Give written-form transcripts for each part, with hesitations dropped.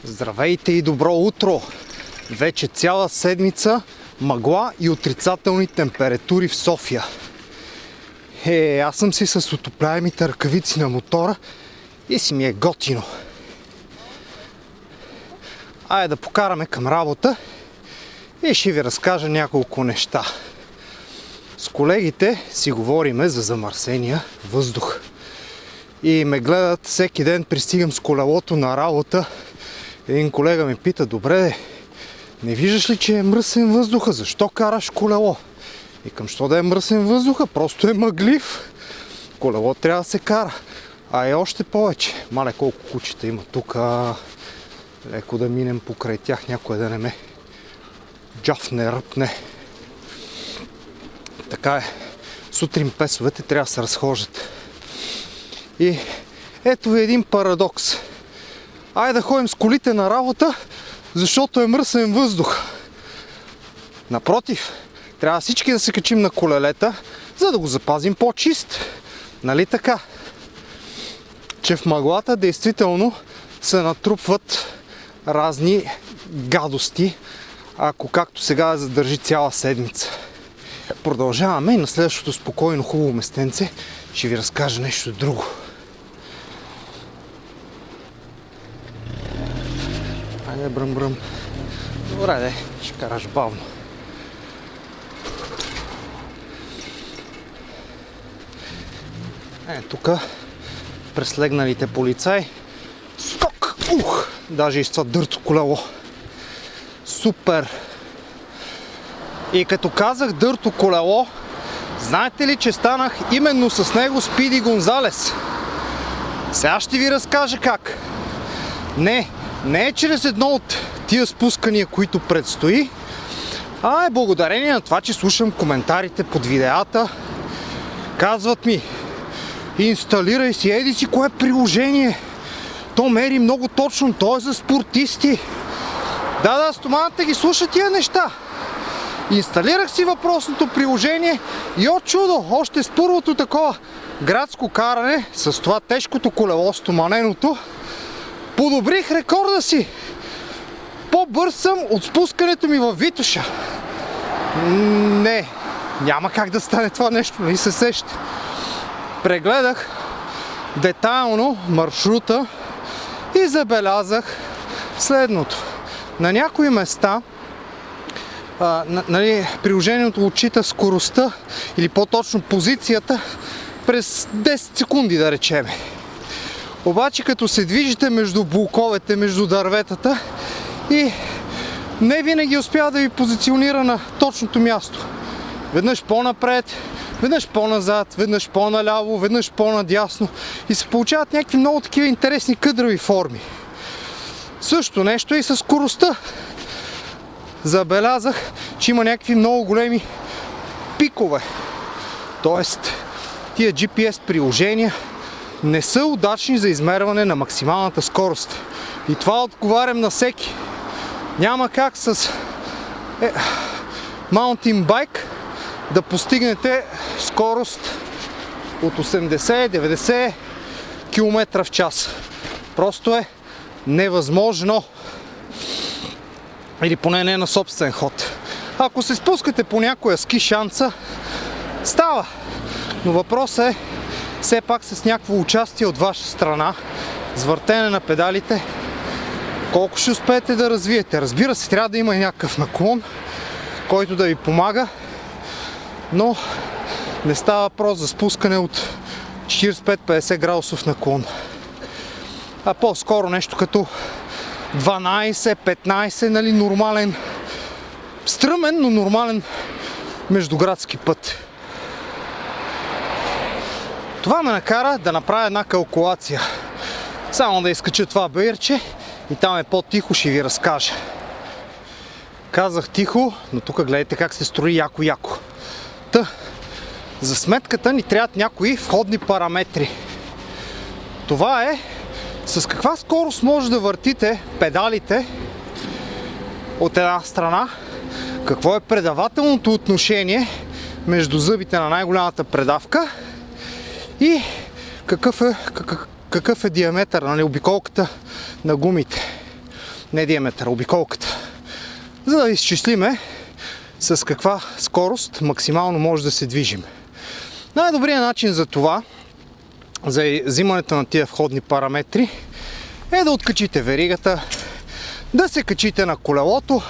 Здравейте и добро утро! Вече цяла седмица мъгла и отрицателни температури в София. Аз съм си с отопляемите ръкавици на мотора и си ми е готино. Айде да покараме към работа и ще ви разкажа няколко неща. С колегите си говориме за замърсения въздух. И ме гледат всеки ден, пристигам с колелото на работа. Един колега ме пита: добре, не виждаш ли, че е мръсен въздуха? Защо караш колело? Викам: що да е мръсен въздуха? Просто е мъглив. Колело трябва да се кара. А е още повече. Мале колко кучета има тук. Леко да минем покрай тях, някой да не ме джафне, ръпне. Така е. Сутрин песовете трябва да се разхождат. И ето ви един парадокс. Айде да ходим с колите на работа, защото е мръсен въздух. Напротив, трябва всички да се качим на колелета, за да го запазим по-чист. Нали така? Че в мъглата действително се натрупват разни гадости, ако както сега задържи цяла седмица. Продължаваме и на следващото спокойно хубаво местенце ще ви разкажа нещо друго. Айде, бръм. Добре, ще караш бавно. Тук преслегналите полицаи. Скок! Даже и с това дърто колело. Супер! И като казах дърто колело, знаете ли, че станах именно с него Спиди Гонзалес? Сега ще ви разкажа как. Не е чрез едно от тия спускания, които предстои, а е благодарение на това, че слушам коментарите под видеята. Казват ми: инсталирай си, еди си кое приложение. То мери много точно, то е за спортисти. Да, стоманата ги слуша тия неща. Инсталирах си въпросното приложение и от чудо, още с първото такова градско каране с това тежкото колело, стоманеното, подобрих рекорда си. По-бърз съм от спускането ми във Витоша. Не, няма как да стане това нещо, нали се сеща. Прегледах детайлно маршрута и забелязах следното. На някои места приложението отчита скоростта или по-точно позицията през 10 секунди, да речеме. Обаче като се движите между блоковете, между дърветата, и не винаги успява да ви позиционира на точното място. Веднъж по-напред, веднъж по-назад, веднъж по-наляво, веднъж по-надясно и се получават някакви много такива интересни къдрави форми. Също нещо и със скоростта. Забелязах, че има някакви много големи пикове. Тоест, тия GPS приложения не са удачни за измерване на максималната скорост. И това отговарям на всеки. Няма как с маунтин байк да постигнете скорост от 80-90 км в час. Просто е невъзможно. Или поне не на собствен ход. Ако се спускате по някоя ски шанса, става. Но въпросът е все пак с някакво участие от ваша страна, с въртене на педалите, колко ще успеете да развиете. Разбира се, трябва да има и някакъв наклон, който да ви помага, но не става въпрос за спускане от 45-50 градусов наклон. А по-скоро нещо като 12-15, нали, нормален, стръмен, но нормален междуградски път. Това ме накара да направя една калкулация. Само да изкача това баирче и там е по-тихо, ще ви разкажа. Казах тихо, но тук гледайте как се строи яко. За сметката ни трябват някои входни параметри. Това е с каква скорост може да въртите педалите от една страна, какво е предавателното отношение между зъбите на най-голямата предавка и какъв е диаметър, нали, обиколката на гумите. не диаметъра, обиколката. За да изчислиме с каква скорост максимално може да се движим. Най-добрият начин за това, за взимането на тия входни параметри, е да откачите веригата, да се качите на колелото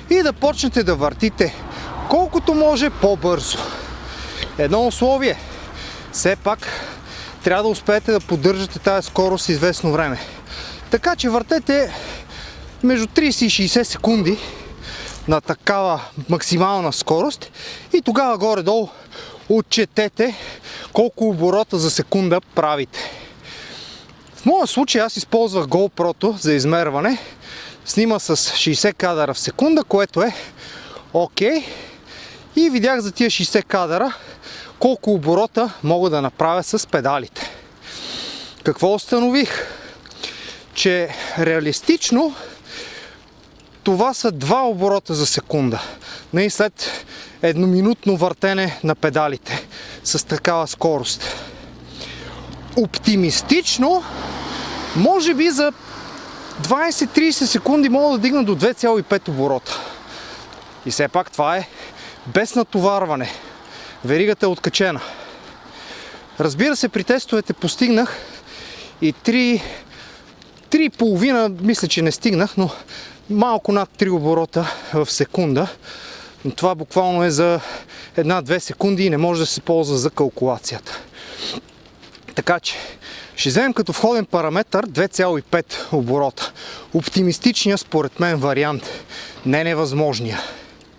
и да почнете да въртите колкото може по-бързо. Едно условие, все пак трябва да успеете да поддържате тази скорост известно време. Така че въртете между 30 и 60 секунди на такава максимална скорост и тогава горе-долу отчетете колко оборота за секунда правите. В моя случай аз използвах GoPro-то за измерване. Снима с 60 кадъра в секунда, което е окей. И видях за тия 60 кадъра колко оборота мога да направя с педалите. Какво установих? Че реалистично това са 2 оборота за секунда. След едноминутно въртене на педалите с такава скорост. Оптимистично, може би за 20-30 секунди мога да дигна до 2,5 оборота. И все пак това е без натоварване. Веригата е откачена. Разбира се, при тестовете постигнах и 3,5, мисля, че не стигнах, но малко над 3 оборота в секунда. Но това буквално е за 1-2 секунди и не може да се ползва за калкулацията. Така че ще вземем като входен параметър 2,5 оборота. Оптимистичният според мен вариант, не невъзможния.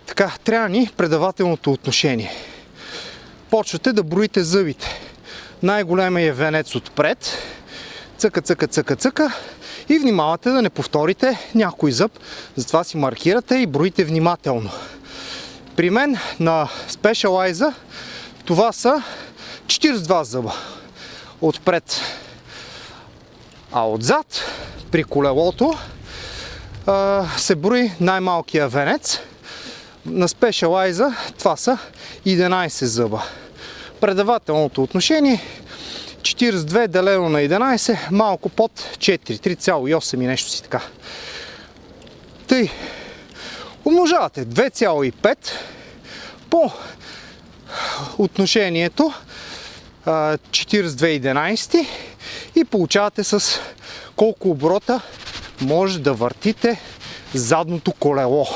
Така, трябва ни предавателното отношение. Почвате да броите зъбите. Най-големият е венец отпред. Цъка, цъка, цъка, цъка. И внимавате да не повторите някой зъб. Затова си маркирате и броите внимателно. При мен на Specialized това са 42 зъба отпред. А отзад при колелото се брои най-малкия венец. На Specialized това са 11 зъба. Предавателното отношение 42 делено на 11, малко под 4, 3,8 и нещо си така. Тъй, умножавате 2,5 по отношението 42,11 и получавате с колко оборота може да въртите задното колело.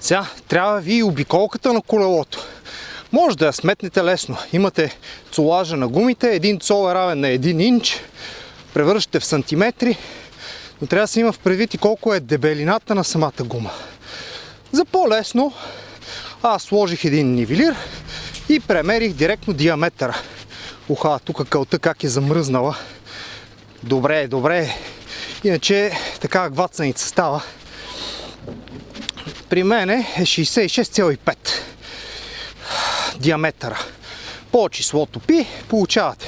Сега трябва ви и обиколката на колелото. Може да я сметнете лесно. Имате цолажа на гумите, 1 цол е равен на 1 инч, превръщате в сантиметри, но трябва да се има в предвид и колко е дебелината на самата гума. За по-лесно аз сложих един нивелир и премерих директно диаметъра. Уха, тук кълта как е замръзнала. Добре, добре. Иначе така гвацаница става. При мен е 66,5 диаметъра. По числото пи получавате.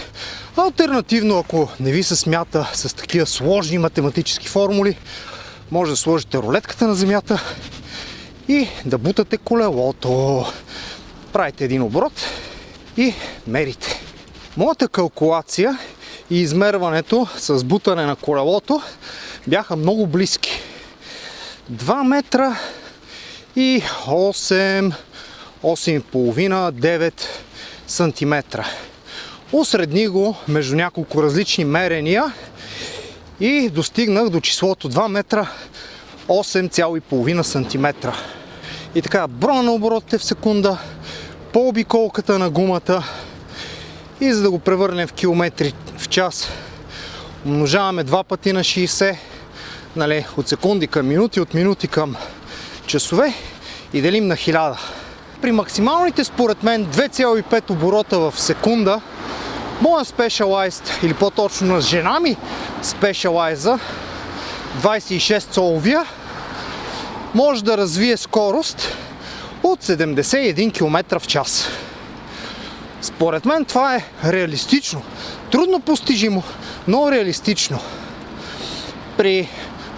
Алтернативно, ако не ви се смята с такива сложни математически формули, може да сложите рулетката на земята и да бутате колелото. Правите един оборот и мерите. Моята калкулация и измерването с бутане на колелото бяха много близки. 2 метра и 8,5-9 сантиметра. Усредних го между няколко различни мерения и достигнах до числото 2 метра 8,5 сантиметра. И така, броя на оборотите в секунда, по обиколката на гумата и за да го превърнем в километри в час, умножаваме 2 пъти на 60, от секунди към минути, от минути към часове и делим на 1000. При максималните, според мен, 2,5 оборота в секунда, моя Specialized, или по-точно на жена ми Specialized, 26 цоловия, може да развие скорост от 71 км в час. Според мен това е реалистично. Трудно постижимо, но реалистично. При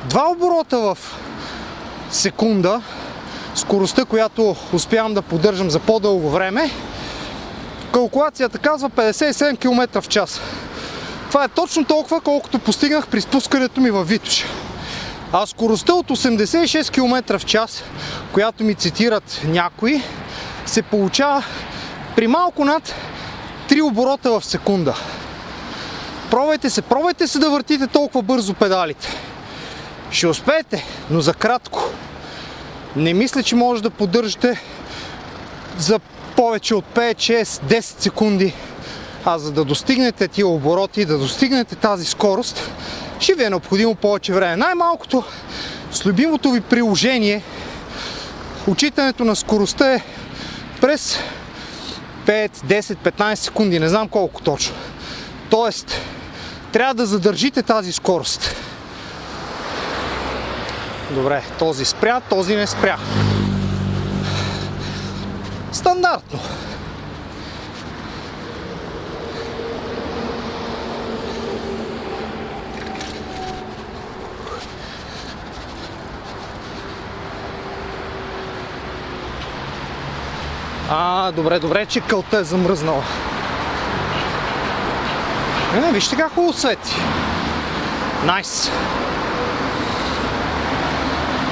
2 оборота в секунда, скоростта, която успявам да поддържам за по-дълго време, калкулацията казва 57 км в час. Това е точно толкова, колкото постигнах при спускането ми във Витоша. А скоростта от 86 км в час, която ми цитират някои, се получава при малко над 3 оборота в секунда. Пробвайте се да въртите толкова бързо педалите. Ще успеете, но за кратко. Не мисля, че може да поддържате за повече от 5, 6, 10 секунди. А за да достигнете тия обороти, да достигнете тази скорост, ще ви е необходимо повече време. Най-малкото с любимото ви приложение, отчитането на скоростта е през 5, 10, 15 секунди, не знам колко точно. Тоест, трябва да задържите тази скорост. Добре, този спря, този не спря. Стандартно. Добре, че кълта е замръзнала. Вижте как хубаво свети. Найс.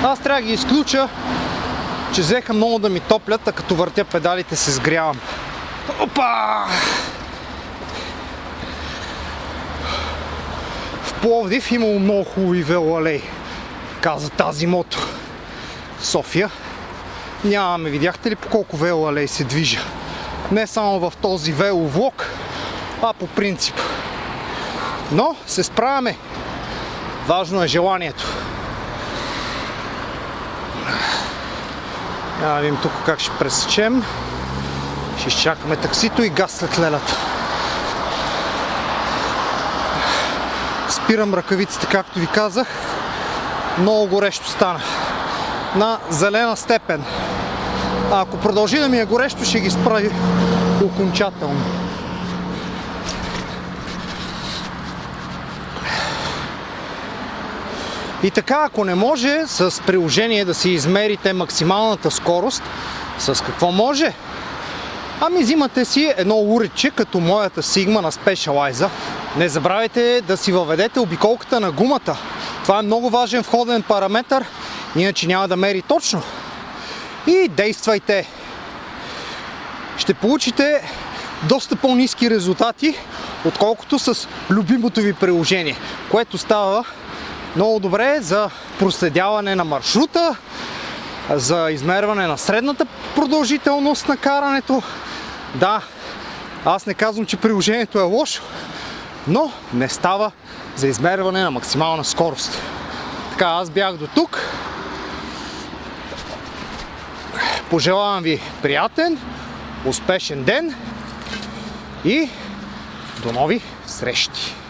Аз трябва да ги изключа, че взеха много да ми топлят, а като въртя педалите се сгрявам. Опа! В Пловдив имало много хубави велоалеи, каза тази мото. В София нямаме. Видяхте ли по колко велоалеи се движа? Не само в този веловлог, а по принцип. Но се справяме. Важно е желанието. Да видим тук как ще пресечем. Ще изчакаме таксито и газ след лелята. Спирам ръкавиците, както ви казах. Много горещо стана. На зелена степен. А ако продължи да ми е горещо, ще ги спра окончателно. И така, ако не може с приложение да си измерите максималната скорост, с какво може? Ами взимате си едно уредче, като моята Sigma на Specialized. Не забравяйте да си въведете обиколката на гумата. Това е много важен входен параметър, иначе няма да мери точно. И действайте! Ще получите доста по-ниски резултати, отколкото с любимото ви приложение, което става много добре за проследяване на маршрута, за измерване на средната продължителност на карането. Да, аз не казвам, че приложението е лошо, но не става за измерване на максимална скорост. Така, аз бях до тук. Пожелавам ви приятен, успешен ден и до нови срещи!